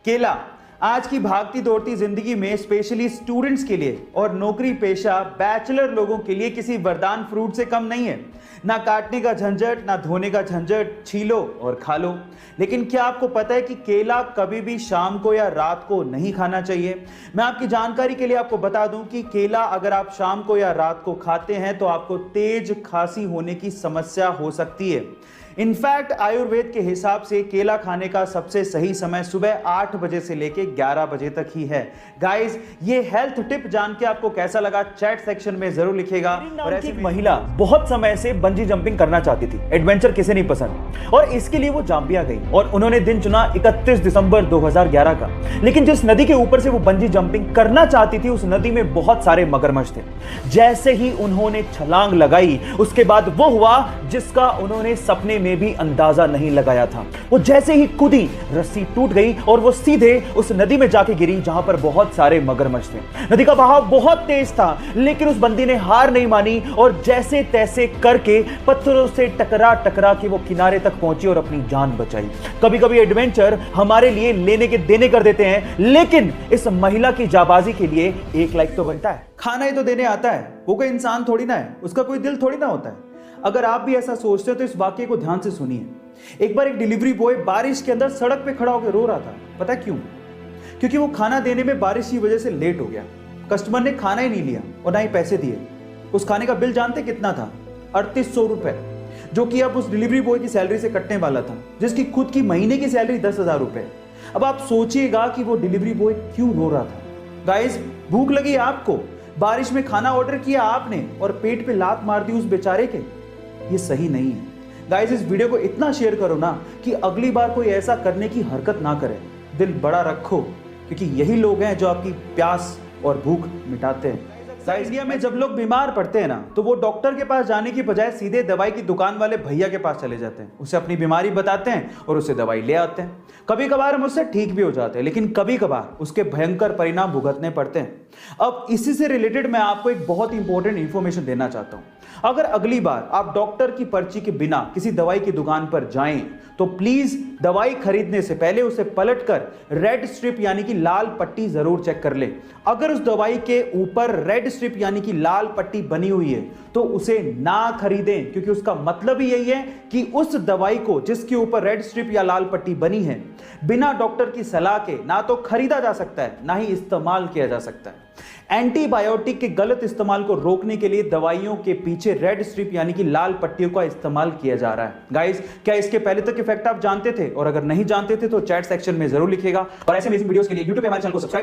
केला आज की भागती दौड़ती जिंदगी में स्पेशली स्टूडेंट्स के लिए और नौकरी पेशा बैचलर लोगों के लिए किसी वरदान फ्रूट से कम नहीं है। ना काटने का झंझट, ना धोने का झंझट, छीलो और खा लो। लेकिन क्या आपको पता है कि केला कभी भी शाम को या रात को नहीं खाना चाहिए? मैं आपकी जानकारी के लिए आपको बता दूं कि केला अगर आप शाम को या रात को खाते हैं तो आपको तेज खांसी होने की समस्या हो सकती है। इनफैक्ट आयुर्वेद के हिसाब से केला खाने का सबसे सही समय सुबह 8 बजे से लेके 11 बजे तक ही है। गाइस, ये हेल्थ टिप जान के आपको कैसा लगा चैट सेक्शन में जरूर लिखिएगा। और ऐसी एक महिला बहुत समय से बंजी जंपिंग करना चाहती थी। एडवेंचर किसे नहीं पसंद, और इसके लिए वो जाम्बिया गई और उन्होंने दिन चुना 31 दिसंबर 2011 का। लेकिन जिस नदी के ऊपर से वो बंजी जंपिंग करना चाहती थी उस नदी में बहुत सारे मगरमच्छ थे। जैसे ही उन्होंने छलांग लगाई उसके बाद वो हुआ जिसका उन्होंने सपने में भी अंदाजा नहीं लगाया था। वो जैसे ही कूदी रस्सी टूट गई और वो सीधे उस नदी में जाके गिरी जहां पर बहुत सारे मगरमच्छ थे। नदी का बहाव बहुत तेज था लेकिन उस बंदी ने हार नहीं मानी और जैसे तैसे करके पत्थरों से टकरा टकरा के वो किनारे तक पहुंची और अपनी जान बचाई। कभी कभी एडवेंचर हमारे लिए लेने के देने कर देते हैं, लेकिन इस महिला की जाबाजी के लिए 1 लाइक तो बनता है। खाना ही तो देने आता है, वो कोई इंसान थोड़ी ना है, उसका कोई दिल थोड़ी ना होता है। अगर आप भी ऐसा सोचते हो तो इस वाक्य को ध्यान से सुनिए। एक बार एक डिलीवरी बॉय बारिश के अंदर सड़क पे खड़ा होकर रो रहा था। पता क्यों? क्योंकि वो खाना देने में बारिश की वजह से लेट हो गया। कस्टमर ने खाना ही नहीं लिया और ना ही पैसे दिए। उस खाने का बिल जानते कितना था? 3800 रुपए, जो कि अब उस डिलीवरी बॉय की सैलरी से कटने वाला था, जिसकी खुद की महीने की सैलरी 10,000 रुपए। अब आप सोचिएगा कि वो डिलीवरी बॉय क्यों रो रहा था। गाइस, भूख लगी आपको, बारिश में खाना ऑर्डर किया आपने और पेट पे लात मार दी उस बेचारे के। ये सही नहीं है। गाइस, इस वीडियो को इतना शेयर करो ना कि अगली बार कोई ऐसा करने की हरकत ना करे। दिल बड़ा रखो, क्योंकि यही लोग हैं जो आपकी प्यास और भूख मिटाते हैं। इंडिया में जब लोग बीमार पड़ते हैं ना तो वो डॉक्टर के पास जाने की बजाय सीधे दवाई की दुकान वाले भैया के पास चले जाते हैं, उसे अपनी बीमारी बताते हैं और उसे दवाई ले आते हैं। कभी कभार हम उससे ठीक भी हो जाते हैं, लेकिन कभी कभार उसके भयंकर परिणाम भुगतने पड़ते हैं। अब इसी से रिलेटेड मैं आपको एक बहुत इंपॉर्टेंट इंफॉर्मेशन देना चाहता हूं। अगर अगली बार आप डॉक्टर की पर्ची के बिना किसी दवाई की दुकान पर जाएं तो प्लीज दवाई खरीदने से पहले उसे पलटकर रेड स्ट्रिप यानी कि लाल पट्टी जरूर चेक कर ले। अगर उस दवाई के ऊपर रेड स्ट्रिप यानी कि लाल पट्टी बनी हुई है तो उसे ना खरीदें, क्योंकि उसका मतलब ही यही है कि उस दवाई को जिसके ऊपर रेड स्ट्रिप या लाल पट्टी बनी है बिना डॉक्टर की सलाह के ना तो खरीदा जा सकता है ना ही इस्तेमाल किया जा सकता है। एंटीबायोटिक के गलत इस्तेमाल को रोकने के लिए दवाइयों के पीछे रेड स्ट्रिप यानी कि लाल पट्टियों का इस्तेमाल किया जा रहा है। गाइस, क्या इसके पहले तक इफेक्ट आप जानते थे? और अगर नहीं जानते थे तो चैट सेक्शन में जरूर लिखिएगा। और ऐसे अमेजिंग वीडियोस के लिए YouTube पे हमारे चैनल को सब्सक्राइब